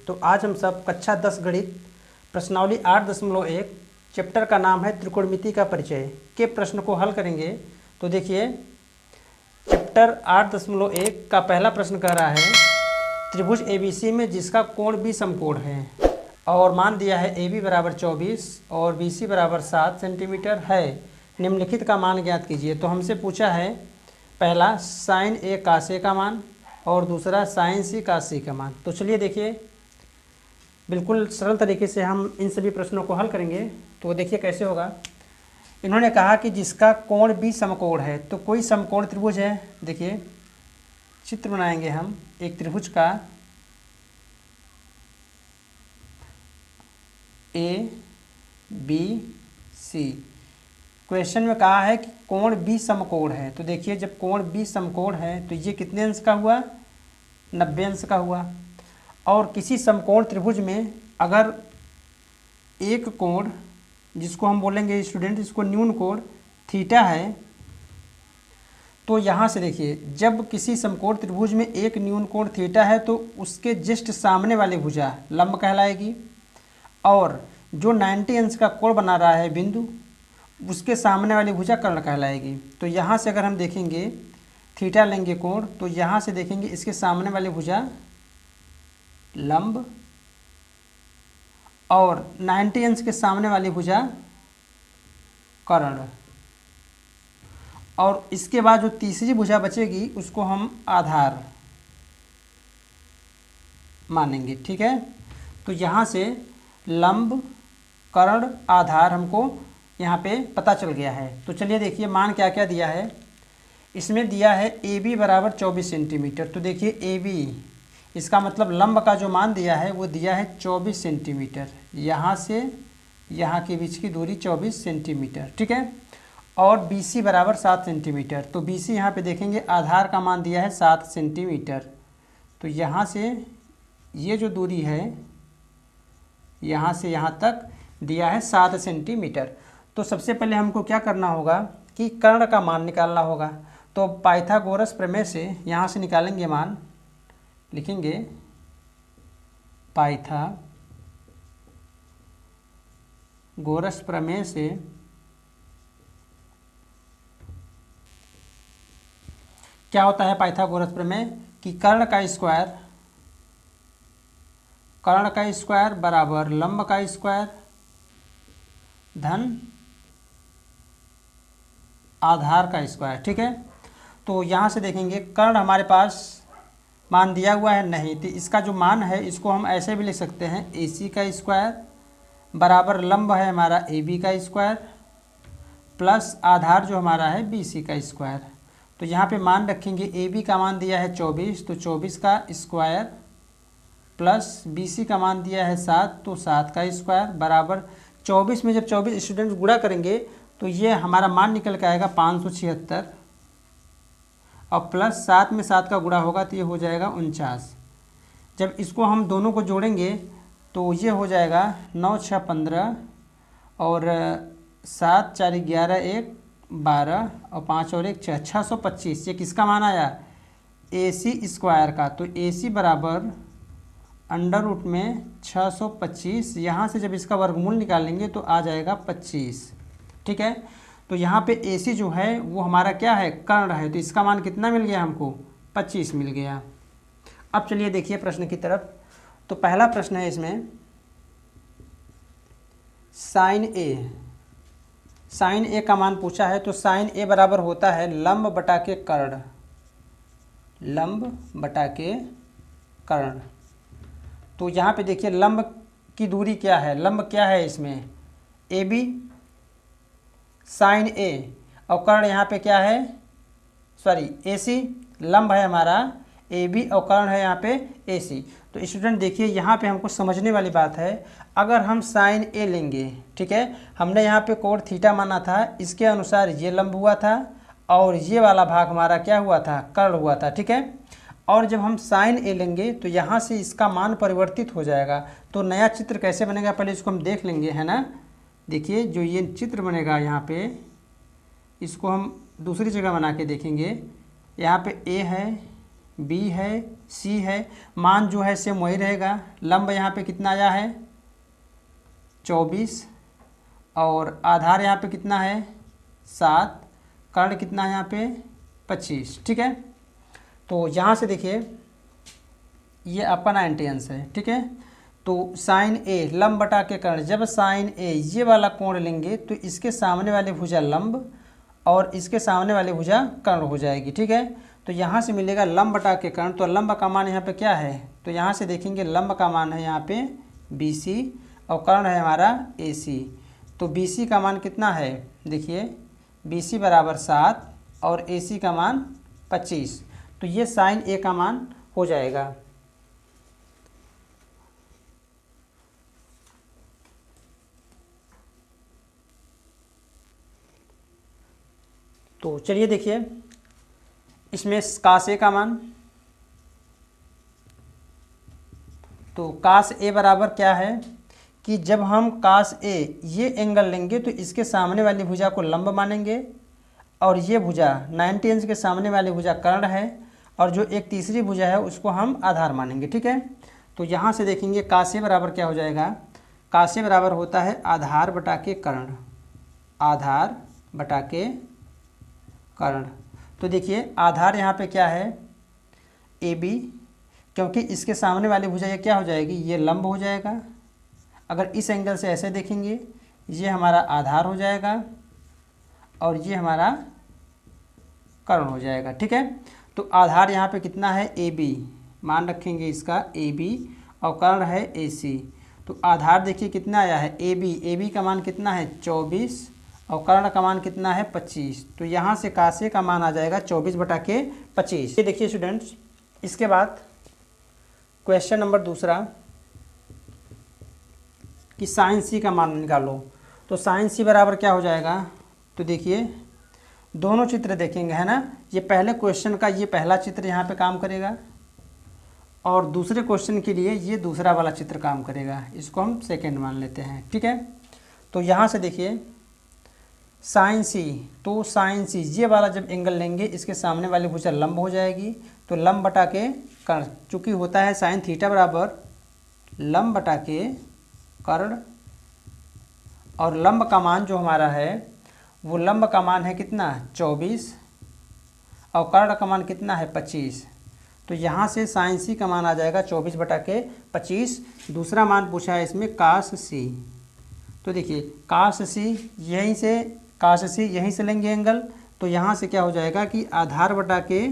तो आज हम सब कक्षा 10 गणित प्रश्नावली 8.1 चैप्टर का नाम है त्रिकोणमिति का परिचय के प्रश्न को हल करेंगे। तो देखिए चैप्टर 8.1 का पहला प्रश्न कह रहा है त्रिभुज ABC में जिसका कोण भी समकोण है और मान दिया है AB बराबर 24 और BC बराबर 7 सेंटीमीटर है, निम्नलिखित का मान ज्ञात कीजिए। तो हमसे पूछा है पहला साइन A cos A का मान और दूसरा साइन C cos C का मान। तो चलिए देखिए बिल्कुल सरल तरीके से हम इन सभी प्रश्नों को हल करेंगे। तो देखिए कैसे होगा। इन्होंने कहा कि जिसका कोण भी समकोण है, तो कोई समकोण त्रिभुज है। देखिए चित्र बनाएंगे हम एक त्रिभुज का ABC। क्वेश्चन में कहा है कि कोण भी समकोण है। तो देखिए जब कोण भी समकोण है तो ये कितने अंश का हुआ, 90 अंश का हुआ। और किसी समकोण त्रिभुज में अगर एक कोण जिसको हम बोलेंगे स्टूडेंट इसको न्यून कोण थीटा है, तो यहाँ से देखिए जब किसी समकोण त्रिभुज में एक न्यून कोण थीटा है तो उसके जस्ट सामने वाली भुजा लंब कहलाएगी और जो 90 अंश का कोण बना रहा है बिंदु उसके सामने वाली भुजा कर्ण कहलाएगी। तो यहाँ से अगर हम देखेंगे थीटा लेंगे कोण, तो यहाँ से देखेंगे इसके सामने वाली भुजा लंब और 90 अंश के सामने वाली भुजा कर्ण, और इसके बाद जो तीसरी भुजा बचेगी उसको हम आधार मानेंगे। ठीक है, तो यहाँ से लंब कर्ण आधार हमको यहाँ पे पता चल गया है। तो चलिए देखिए मान क्या क्या दिया है। इसमें दिया है AB बराबर 24 सेंटीमीटर। तो देखिए AB इसका मतलब लंब का जो मान दिया है वो दिया है 24 सेंटीमीटर। यहाँ से यहाँ के बीच की दूरी 24 सेंटीमीटर। ठीक है, और BC बराबर 7 सेंटीमीटर। तो BC यहाँ पे देखेंगे आधार का मान दिया है 7 सेंटीमीटर। तो यहाँ से ये जो दूरी है यहाँ से यहाँ तक दिया है 7 सेंटीमीटर। तो सबसे पहले हमको क्या करना होगा कि कर्ण का मान निकालना होगा। तो पाइथागोरस प्रमेय से यहाँ से निकालेंगे मान, लिखेंगे पाइथागोरस प्रमेय से क्या होता है पाइथागोरस प्रमेय कि कर्ण का स्क्वायर बराबर लंब का स्क्वायर धन आधार का स्क्वायर। ठीक है, तो यहाँ से देखेंगे कर्ण हमारे पास मान दिया हुआ है नहीं, तो इसका जो मान है इसको हम ऐसे भी लिख सकते हैं AC का स्क्वायर बराबर लंब है हमारा AB का स्क्वायर प्लस आधार जो हमारा है BC का स्क्वायर। तो यहाँ पे मान रखेंगे AB का मान दिया है 24, तो 24 का स्क्वायर प्लस BC का मान दिया है 7, तो 7 का स्क्वायर बराबर 24 में जब 24 स्टूडेंट गुणा करेंगे तो ये हमारा मान निकल के आएगा 576 और प्लस 7 में 7 का गुणा होगा तो ये हो जाएगा 49। जब इसको हम दोनों को जोड़ेंगे तो ये हो जाएगा 9 6 15 और 7 4 11 1 12 और 5 और 1 6 625। ये किसका मान आया AC स्क्वायर का। तो AC बराबर अंडर रूट में 625। यहाँ से जब इसका वर्गमूल निकालेंगे तो आ जाएगा 25। ठीक है, तो यहाँ पे AC जो है वो हमारा क्या है कर्ण है, तो इसका मान कितना मिल गया हमको 25 मिल गया। अब चलिए देखिए प्रश्न की तरफ। तो पहला प्रश्न है इसमें साइन A का मान पूछा है। तो साइन A बराबर होता है लंब बटा के कर्ण, तो यहाँ पे देखिए लंब की दूरी क्या है, लंब क्या है इसमें AB साइन A और कर्ण यहाँ पे क्या है AC। लंब है हमारा AB और कर्ण है यहाँ पे AC। तो स्टूडेंट देखिए यहाँ पे हमको समझने वाली बात है, अगर हम साइन A लेंगे, ठीक है, हमने यहाँ पे कोण थीटा माना था, इसके अनुसार ये लंब हुआ था और ये वाला भाग हमारा क्या हुआ था कर्ण हुआ था। ठीक है, और जब हम साइन A लेंगे तो यहाँ से इसका मान परिवर्तित हो जाएगा। तो नया चित्र कैसे बनेगा पहले इसको हम देख लेंगे, है ना। देखिए जो ये चित्र बनेगा यहाँ पे इसको हम दूसरी जगह बना के देखेंगे। यहाँ पे A है, बी है, सी है, मान जो है सेम वही रहेगा। लंब यहाँ पे कितना आया है 24 और आधार यहाँ पे कितना है 7, कर्ण कितना है यहाँ पे 25। ठीक है, तो यहाँ से देखिए ये आपका 90 अंश है। ठीक है, तो साइन ए लंब बटा के कर्ण, जब साइन ए ये वाला कोण लेंगे तो इसके सामने वाली भुजा लंब और इसके सामने वाली भुजा कर्ण हो जाएगी। ठीक है, तो यहाँ से मिलेगा लंब बटा के कर्ण, तो लंब का मान यहाँ पे क्या है, तो यहाँ से देखेंगे लंब का मान है यहाँ पे BC और कर्ण है हमारा AC। तो BC का मान कितना है, देखिए BC बराबर 7 और AC का मान 25, तो ये साइन A का मान हो जाएगा। तो चलिए देखिए इसमें कास ए का मान, तो कास ए बराबर क्या है कि जब हम कास ए ये एंगल लेंगे तो इसके सामने वाली भुजा को लंब मानेंगे और ये भुजा 90 अंश के सामने वाली भुजा कर्ण है और जो एक तीसरी भुजा है उसको हम आधार मानेंगे। ठीक है, तो यहाँ से देखेंगे कास ए बराबर क्या हो जाएगा, कास ए बराबर होता है आधार बटा के कर्ण, आधार बटा के कर्ण। तो देखिए आधार यहाँ पे क्या है AB, क्योंकि इसके सामने वाली भुजा ये क्या हो जाएगी, ये लंब हो जाएगा। अगर इस एंगल से ऐसे देखेंगे ये हमारा आधार हो जाएगा और ये हमारा कर्ण हो जाएगा। ठीक है, तो आधार यहाँ पे कितना है AB, मान रखेंगे इसका AB और कर्ण है AC। तो आधार देखिए कितना आया है AB का मान कितना है 24 और कर्ण का मान कितना है 25, तो यहाँ से कासे का मान आ जाएगा 24 बटा के 25। ये देखिए स्टूडेंट्स, इसके बाद क्वेश्चन नंबर दूसरा कि साइन सी का मान निकालो। तो साइन सी बराबर क्या हो जाएगा, तो देखिए दोनों चित्र देखेंगे है ना, ये पहले क्वेश्चन का ये पहला चित्र यहाँ पे काम करेगा और दूसरे क्वेश्चन के लिए ये दूसरा वाला चित्र काम करेगा, इसको हम सेकेंड मान लेते हैं। ठीक है, तो यहाँ से देखिए साइन सी, तो साइन सी ये वाला जब एंगल लेंगे इसके सामने वाली भुजा लंब हो जाएगी, तो लंब बटा के कर्ण, चूँकि होता है साइन थीटा बराबर लंब बटा के कर्ण और लंब का मान जो हमारा है वो लंब का मान है कितना 24 और कर्ण का मान कितना है 25, तो यहाँ से साइन सी का मान आ जाएगा 24 बटा के 25। दूसरा मान पूछा है इसमें कास सी, तो देखिए कास सी यहीं से लेंगे एंगल, तो यहाँ से क्या हो जाएगा कि आधार बटा के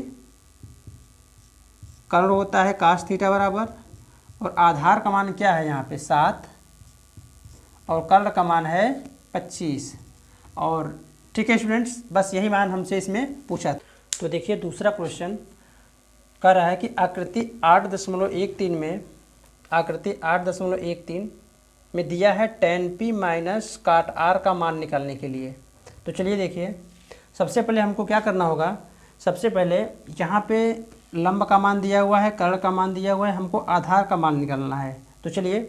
कर्ण होता है कास थीटा बराबर और आधार का मान क्या है यहाँ पे 7 और कर्ण का मान है 25। और ठीक है स्टूडेंट्स, बस यही मान हमसे इसमें पूछा। तो देखिए दूसरा क्वेश्चन कह रहा है कि आकृति 8.13 में, आकृति 8.13 में दिया है tan P माइनस काट R का मान निकालने के लिए। तो चलिए देखिए, सबसे पहले हमको क्या करना होगा, सबसे पहले यहाँ पे लंब का मान दिया हुआ है, कर्ण का मान दिया हुआ है, हमको आधार का मान निकालना है। तो चलिए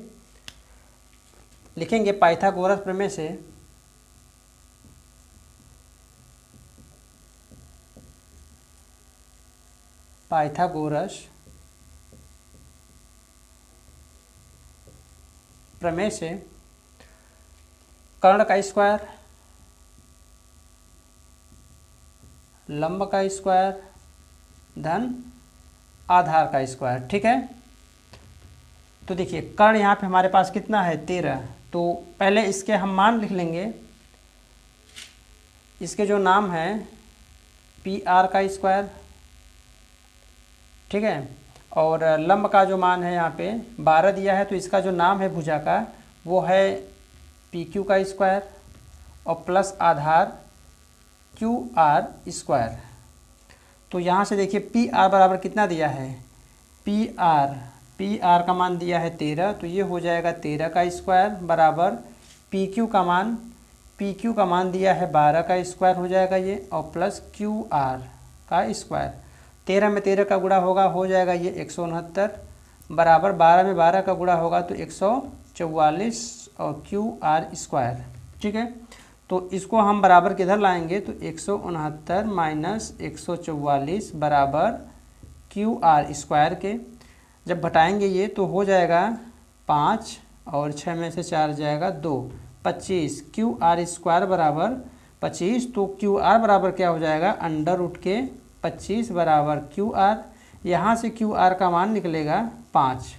लिखेंगे पाइथागोरस प्रमेय से पाइथागोरस प्रमेय से कर्ण का स्क्वायर, लंब का स्क्वायर धन आधार का स्क्वायर। ठीक है, तो देखिए कर्ण यहाँ पे हमारे पास कितना है 13, तो पहले इसके हम मान लिख लेंगे, इसके जो नाम है PR का स्क्वायर। ठीक है, और लंब का जो मान है यहाँ पे 12 दिया है, तो इसका जो नाम है भुजा का वो है PQ का स्क्वायर और प्लस आधार QR स्क्वायर। तो यहाँ से देखिए PR बराबर कितना दिया है, PR का मान दिया है 13, तो ये हो जाएगा 13 का स्क्वायर बराबर PQ का मान दिया है 12 का स्क्वायर हो जाएगा ये, और प्लस QR का स्क्वायर। 13 में 13 का गुणा होगा, हो जाएगा ये 169 बराबर 12 में 12 का गुणा होगा तो 144 और QR स्क्वायर। ठीक है, तो इसको हम बराबर किधर लाएंगे, तो 169 माइनस 144 बराबर क्यू आर स्क्वायर के, जब घटाएंगे ये तो हो जाएगा 5 और 6 में से 4 जाएगा 2, 25 क्यू आर स्क्वायर बराबर 25। तो क्यू आर बराबर क्या हो जाएगा, अंडर रूट के 25 बराबर क्यू आर, यहाँ से क्यू आर का मान निकलेगा 5,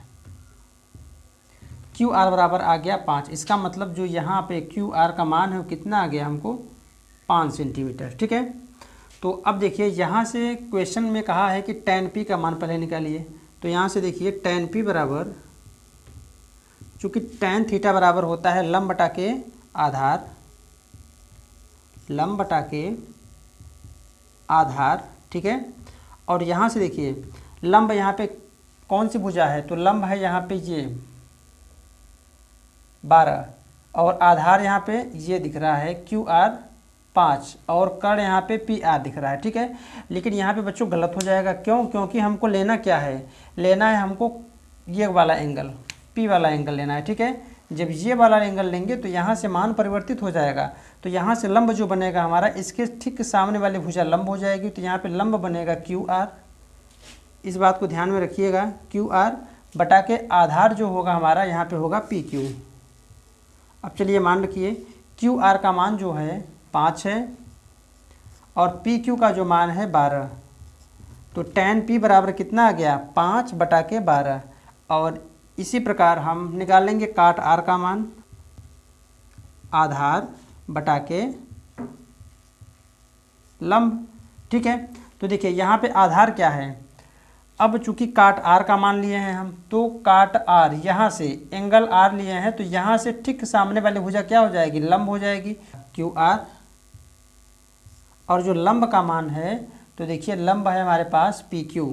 क्यू आर बराबर आ गया 5। इसका मतलब जो यहाँ पे क्यू आर का मान है वो कितना आ गया हमको, 5 सेंटीमीटर। ठीक है, तो अब देखिए यहाँ से क्वेश्चन में कहा है कि tan p का मान पहले निकालिए। तो यहाँ से देखिए tan p बराबर, चूँकि tan थीटा बराबर होता है लंब बटा के आधार, लंब बटा के आधार। ठीक है, और यहाँ से देखिए लंब यहाँ पे कौन सी भुजा है, तो लंब है यहाँ पे ये 12 और आधार यहाँ पे ये दिख रहा है क्यू आर 5 और कर्ण यहाँ पे पी आर दिख रहा है। ठीक है, लेकिन यहाँ पे बच्चों गलत हो जाएगा, क्यों, क्योंकि हमको लेना क्या है, लेना है हमको ये वाला एंगल, पी वाला एंगल लेना है। ठीक है, जब ये वाला एंगल लेंगे तो यहाँ से मान परिवर्तित हो जाएगा, तो यहाँ से लंब जो बनेगा हमारा इसके ठीक सामने वाली भुजा लंब हो जाएगी, तो यहाँ पे लंब बनेगा क्यू आर। इस बात को ध्यान में रखिएगा, क्यू आर बटा के आधार जो होगा हमारा यहाँ पे होगा पी क्यू। अब चलिए मान रखिए क्यू आर का मान जो है 5 है और पी क्यू का जो मान है 12, तो tan p बराबर कितना आ गया, 5 बटा के 12। और इसी प्रकार हम निकालेंगे काट आर का मान, आधार बटा के लंब। ठीक है, तो देखिए यहाँ पे आधार क्या है, अब चूंकि काट आर का मान लिए हैं हम, तो काट आर यहाँ से एंगल आर लिए हैं, तो यहाँ से ठीक सामने वाली भुजा क्या हो जाएगी, लंब हो जाएगी क्यू आर। और जो लंब का मान है तो देखिए लंब है हमारे पास पी क्यू,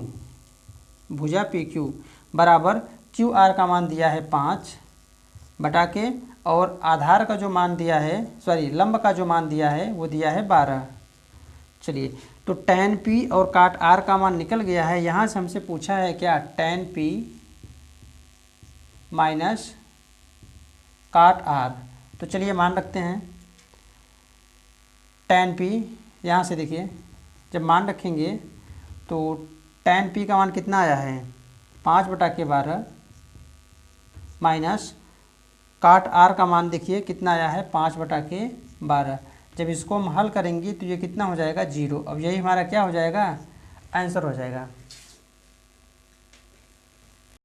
भुजा पी क्यू बराबर क्यू आर का मान दिया है 5 बटा के, और आधार का जो मान दिया है, सॉरी लंब का जो मान दिया है वो दिया है 12। चलिए, तो tan p और काट r का मान निकल गया है। यहाँ से हमसे पूछा है क्या, tan p माइनस काट r। तो चलिए मान रखते हैं tan p, यहाँ से देखिए जब मान रखेंगे तो tan p का मान कितना आया है, 5 बटा के 12 माइनस काट r का मान देखिए कितना आया है, 5 बटा के 12। जब इसको हम हल करेंगे तो ये कितना हो जाएगा, 0। अब यही हमारा क्या हो जाएगा, आंसर हो जाएगा।